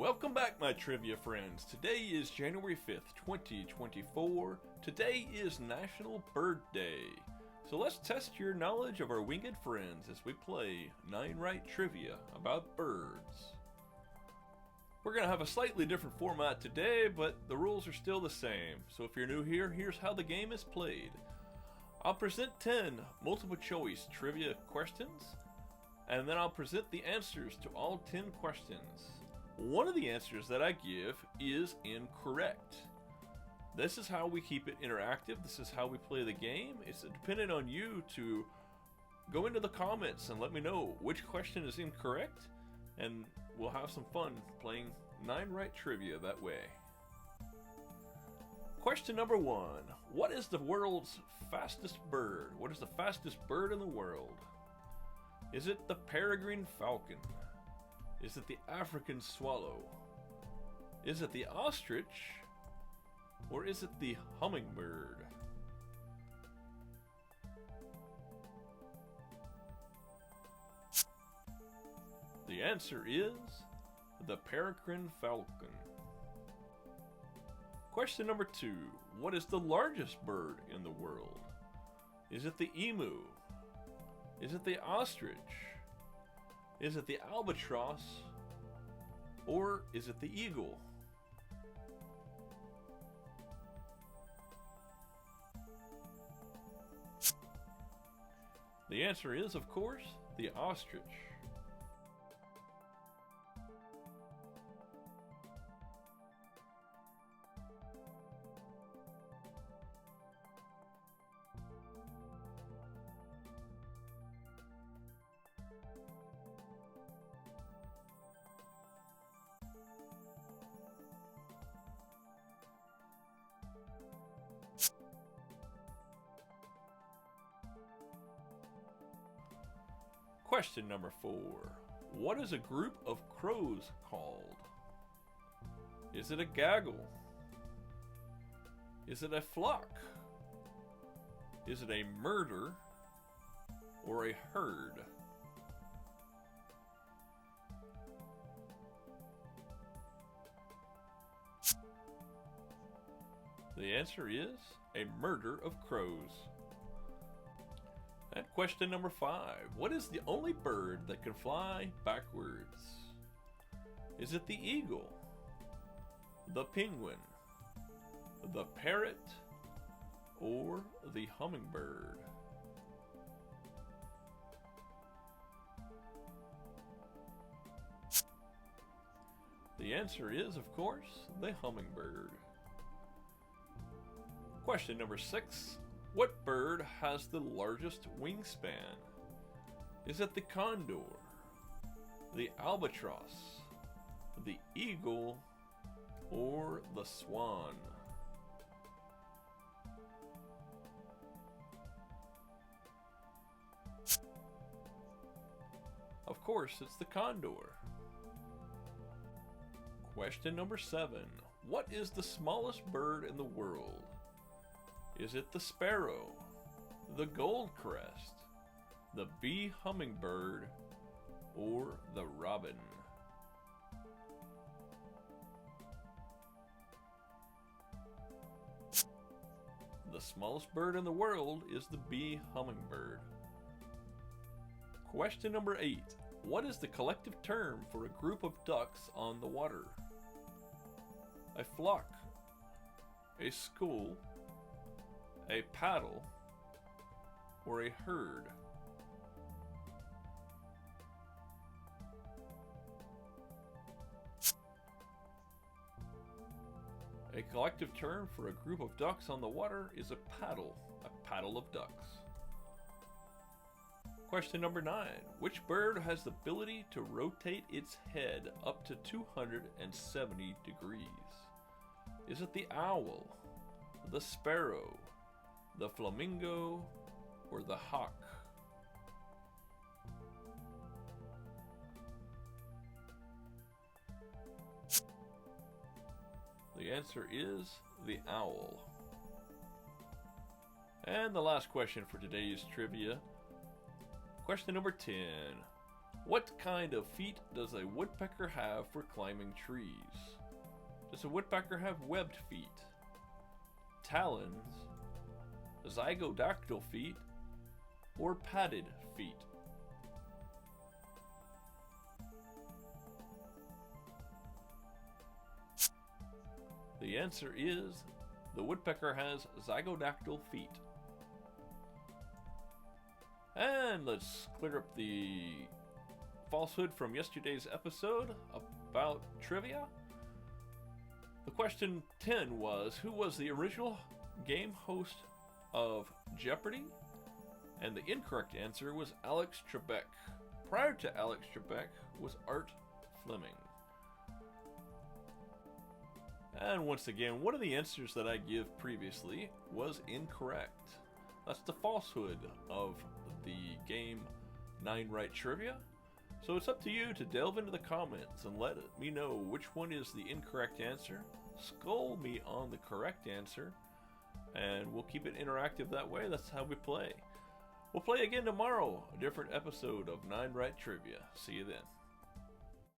Welcome back, my trivia friends. Today is January 5th, 2024. Today is National Bird Day. So let's test your knowledge of our winged friends as we play 9 Right Trivia about birds. We're going to have a slightly different format today, but the rules are still the same. So if you're new here, here's how the game is played. I'll present 10 multiple choice trivia questions, and then I'll present the answers to all 10 questions. One of the answers that I give is incorrect. This is how we keep it interactive. This is how we play the game. It's dependent on you to go into the comments and let me know which question is incorrect, and we'll have some fun playing 9 Right Trivia that way. Question number 1. What is the world's fastest bird? What is the fastest bird in the world? Is it the peregrine falcon? Is it the African swallow? Is it the ostrich? Or is it the hummingbird? The answer is the peregrine falcon. Question number 2. What is the largest bird in the world? Is it the emu? Is it the ostrich? Is it the albatross? Or is it the eagle? The answer is, of course, the ostrich. Question number 4. What is a group of crows called? Is it a gaggle? Is it a flock? Is it a murder? Or a herd? The answer is a murder of crows. And question number 5. What is the only bird that can fly backwards? Is it the eagle, the penguin, the parrot, or the hummingbird? The answer is, of course, the hummingbird. Question number 6. What bird has the largest wingspan? Is it the condor, the albatross, the eagle, or the swan? Of course, it's the condor. Question number 7. What is the smallest bird in the world? Is it the sparrow, the goldcrest, the bee hummingbird, or the robin? The smallest bird in the world is the bee hummingbird. Question number 8. What is the collective term for a group of ducks on the water? A flock, a school, a paddle, or a herd? A collective term for a group of ducks on the water is a paddle of ducks. Question number 9. Which bird has the ability to rotate its head up to 270 degrees? Is it the owl, the sparrow, the flamingo, or the hawk? The answer is the owl. And the last question for today's trivia. Question number 10. What kind of feet does a woodpecker have for climbing trees? Does a woodpecker have webbed feet, talons, zygodactyl feet, or padded feet? The answer is the woodpecker has zygodactyl feet. And let's clear up the falsehood from yesterday's episode about trivia. The question 10 was, who was the original game host of Jeopardy? And the incorrect answer was Alex Trebek. Prior to Alex Trebek was Art Fleming. And once again, one of the answers that I give previously was incorrect. That's the falsehood of the game 9 Right Trivia. So it's up to you to delve into the comments and let me know which one is the incorrect answer. Scold me on the correct answer, and we'll keep it interactive that way. That's how we play. We'll play again tomorrow, a different episode of 9 Right Trivia. See you then.